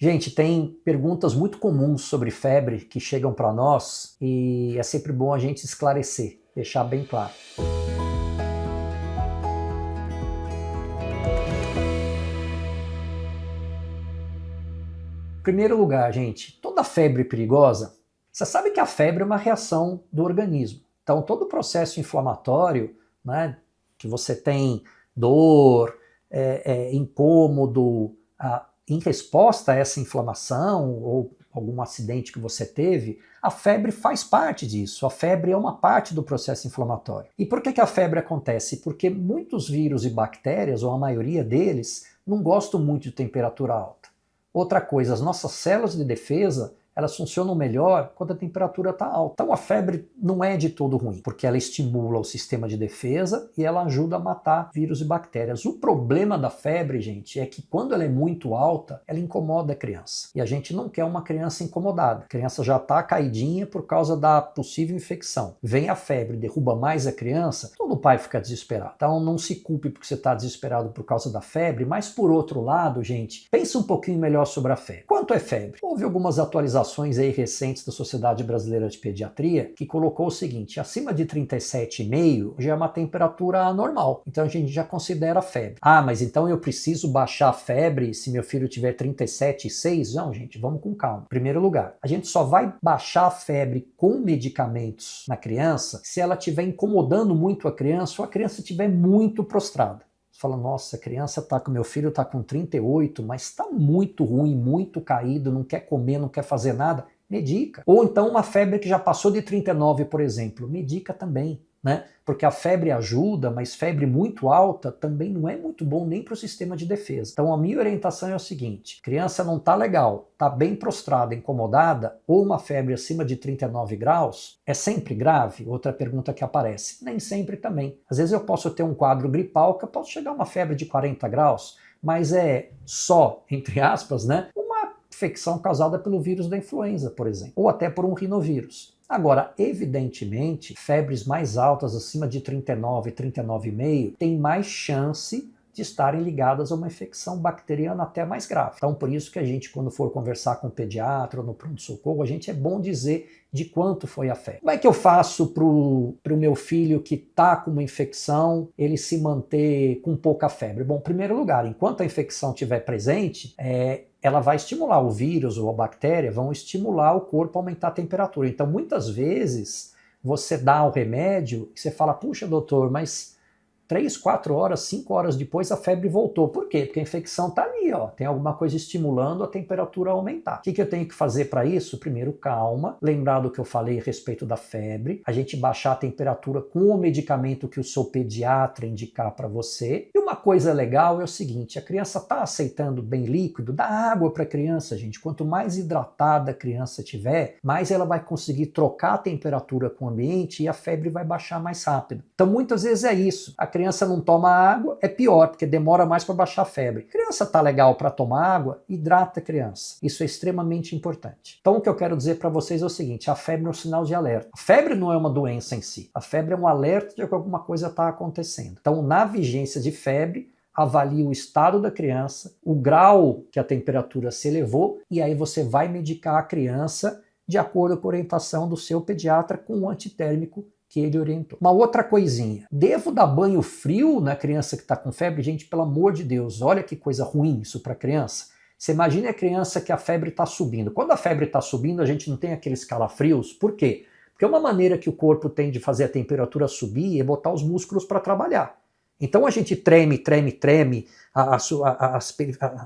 Gente, tem perguntas muito comuns sobre febre que chegam para nós e é sempre bom a gente esclarecer, deixar bem claro. Em primeiro lugar, gente, toda febre perigosa, você sabe que a febre é uma reação do organismo. Então, todo o processo inflamatório, né, que você tem dor, incômodo, em resposta a essa inflamação ou algum acidente que você teve, a febre faz parte disso. A febre é uma parte do processo inflamatório. E por que a febre acontece? Porque muitos vírus e bactérias, ou a maioria deles, não gostam muito de temperatura alta. Outra coisa, as nossas células de defesa, elas funcionam melhor quando a temperatura está alta. Então a febre não é de todo ruim, porque ela estimula o sistema de defesa e ela ajuda a matar vírus e bactérias. O problema da febre, gente, é que quando ela é muito alta, ela incomoda a criança. E a gente não quer uma criança incomodada. A criança já está caidinha por causa da possível infecção. Vem a febre, derruba mais a criança, todo pai fica desesperado. Então não se culpe porque você está desesperado por causa da febre, mas por outro lado, gente, pensa um pouquinho melhor sobre a febre. Quanto é febre? Houve algumas atualizações aí recentes da Sociedade Brasileira de Pediatria que colocou o seguinte: acima de 37,5 já é uma temperatura anormal, então a gente já considera febre. Ah, mas então eu preciso baixar a febre se meu filho tiver 37,6? Não, gente, vamos com calma. Em primeiro lugar, a gente só vai baixar a febre com medicamentos na criança se ela estiver incomodando muito a criança ou a criança estiver muito prostrada. Você fala, nossa, a criança tá com meu filho, tá com 38, mas está muito ruim, muito caído, não quer comer, não quer fazer nada, medica. Ou então uma febre que já passou de 39, por exemplo, medica também, né? Porque a febre ajuda, mas febre muito alta também não é muito bom nem para o sistema de defesa. Então a minha orientação é o seguinte: criança não tá legal, tá bem prostrada, incomodada, ou uma febre acima de 39 graus, é sempre grave? Outra pergunta que aparece. Nem sempre também. Às vezes eu posso ter um quadro gripal que eu posso chegar a uma febre de 40 graus, mas é só, entre aspas, né, uma infecção causada pelo vírus da influenza, por exemplo, ou até por um rinovírus. Agora, evidentemente, febres mais altas, acima de 39, 39,5, têm mais chance de estarem ligadas a uma infecção bacteriana até mais grave. Então, por isso que a gente, quando for conversar com o pediatra ou no pronto-socorro, a gente é bom dizer de quanto foi a febre. Como é que eu faço pro meu filho que está com uma infecção, ele se manter com pouca febre? Bom, em primeiro lugar, enquanto a infecção estiver presente, ela vai estimular o vírus ou a bactéria, vão estimular o corpo a aumentar a temperatura. Então, muitas vezes, você dá o remédio e você fala, puxa, doutor, mas 3, 4 horas, 5 horas depois a febre voltou. Por quê? Porque a infecção está ali, ó. Tem alguma coisa estimulando a temperatura a aumentar. O que eu tenho que fazer para isso? Primeiro, calma. Lembrar do que eu falei a respeito da febre. A gente baixar a temperatura com o medicamento que o seu pediatra indicar para você. E uma coisa legal é o seguinte: a criança está aceitando bem líquido? Dá água para a criança, gente. Quanto mais hidratada a criança tiver, mais ela vai conseguir trocar a temperatura com o ambiente e a febre vai baixar mais rápido. Então, muitas vezes é isso. A criança não toma água, é pior, porque demora mais para baixar a febre. A criança tá legal para tomar água, hidrata a criança. Isso é extremamente importante. Então o que eu quero dizer para vocês é o seguinte: a febre é um sinal de alerta. A febre não é uma doença em si. A febre é um alerta de que alguma coisa está acontecendo. Então, na vigência de febre, avalie o estado da criança, o grau que a temperatura se elevou, e aí você vai medicar a criança de acordo com a orientação do seu pediatra com um antitérmico que ele orientou. Uma outra coisinha: devo dar banho frio na criança que está com febre? Gente, pelo amor de Deus, olha que coisa ruim isso para a criança. Você imagina a criança que a febre está subindo. Quando a febre está subindo, a gente não tem aqueles calafrios. Por quê? Porque uma maneira que o corpo tem de fazer a temperatura subir é botar os músculos para trabalhar. Então a gente treme,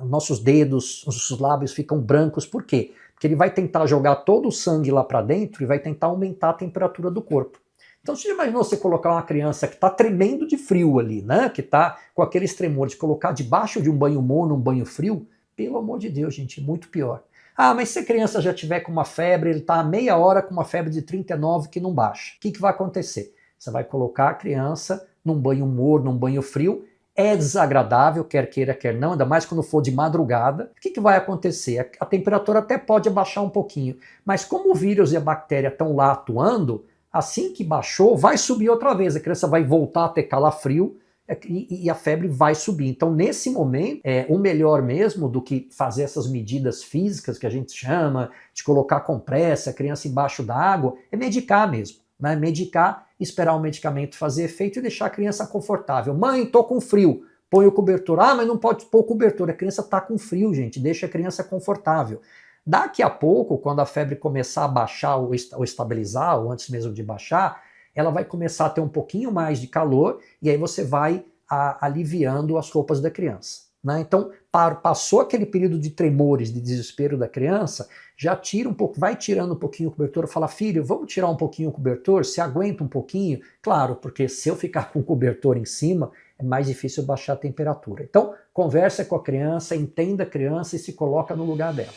nossos dedos, nossos lábios ficam brancos. Por quê? Porque ele vai tentar jogar todo o sangue lá para dentro e vai tentar aumentar a temperatura do corpo. Então você já imaginou você colocar uma criança que está tremendo de frio ali, né? Que está com aqueles tremores, colocar debaixo de um banho morno, um banho frio? Pelo amor de Deus, gente, muito pior. Ah, mas se a criança já tiver com uma febre, ele está há meia hora com uma febre de 39 que não baixa. O que vai acontecer? Você vai colocar a criança num banho morno, num banho frio. É desagradável, quer queira, quer não, ainda mais quando for de madrugada. O que vai acontecer? A temperatura até pode abaixar um pouquinho, mas como o vírus e a bactéria estão lá atuando, assim que baixou, vai subir outra vez. A criança vai voltar a ter calafrio e a febre vai subir. Então, nesse momento, o melhor mesmo do que fazer essas medidas físicas que a gente chama, de colocar compressa, a criança embaixo da água, é medicar mesmo. Né? Medicar, esperar o medicamento fazer efeito e deixar a criança confortável. Mãe, tô com frio. Põe o cobertor. Ah, mas não pode pôr o cobertor. A criança tá com frio, gente. Deixa a criança confortável. Daqui a pouco, quando a febre começar a baixar ou estabilizar, ou antes mesmo de baixar, ela vai começar a ter um pouquinho mais de calor e aí você vai aliviando as roupas da criança. Né? Então, passou aquele período de tremores, de desespero da criança, já tira um pouco, vai tirando um pouquinho o cobertor, fala, filho, vamos tirar um pouquinho o cobertor? Se aguenta um pouquinho? Claro, porque se eu ficar com o cobertor em cima, é mais difícil baixar a temperatura. Então, conversa com a criança, entenda a criança e se coloca no lugar dela.